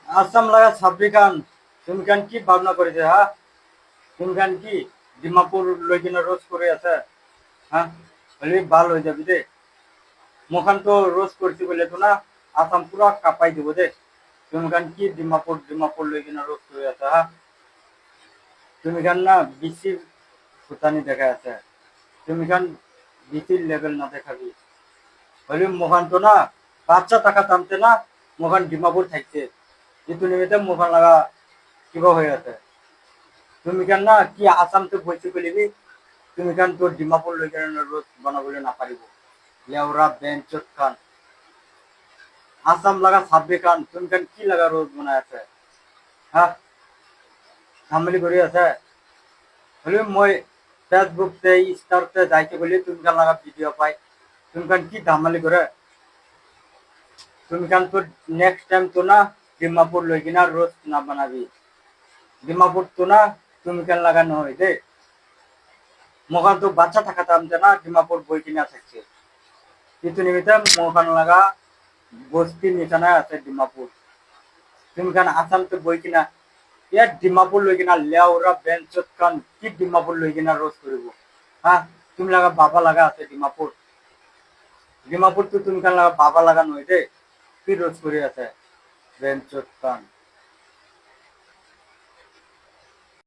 আসাম লাগা সাব্রি খান তুমি খান কি ভাবনা করেছে হ্যাঁ তুমি খান কি ডিমাপুর লই কিনা রোজ করে আছে হ্যাঁ হলে ভাল হয়ে যাবি দে মোখান তো রোজ করছি বলে তো না আসাম পুরা কাপাই দিব দে তুমি খান কি ডিমাপুর ডিমাপুর লই কিনা রোজ করে আছে হ্যাঁ তুমি খান না বিসির ফুটানি দেখা আছে তুমি খান বিসির লেভেল না দেখাবি হলে মোখান তো না বাচ্চা টাকা টানতে না মোখান ডিমাপুর থাকছে যেহেতু নিমিত্তে মোখান লাগা কিবা হয়ে আছে তুমি কেন না কি আসামতে বইতে পেলিবি তুমি কেন তোর ডিমাপুর লই কেন রোজ বানাবলে না পারিব লেওরা বেঞ্চত খান আসাম লাগা সাব্বে খান তুমি কেন কি লাগা রোজ বানায় আছে হ্যাঁ ঝামেলি করে আছে হলে মই ফেসবুকতে ইনস্টাতে যাইতে বলি তুমি কেন লাগা ভিডিও পাই তুমি কেন কি ধামালি করে তুমি কেন তোর নেক্সট টাইম তো না ডিমাপুর লই কিনা রোজ না বানাবি ডিমাপুর তো না তুমি কেন লাগানো হয় দে মোখান তো বাচ্চা থাকাতে আমতে না ডিমাপুর বই কিনা থাকছে কিন্তু নিমিত্তে মোখান লাগা বস্তি নিশানায় আছে ডিমাপুর তুমি খান আসামতে বই কিনা ইয়ার ডিমাপুর লই কিনা লেওরা বেঞ্চত খান কি ডিমাপুর লই কিনা রোজ করিব হ্যাঁ তুমি লাগা বাবা লাগা আছে ডিমাপুর ডিমাপুর তো তুমি খান লাগা বাবা লাগা নয় দে কি রোজ করে আছে বেঞ্চত খান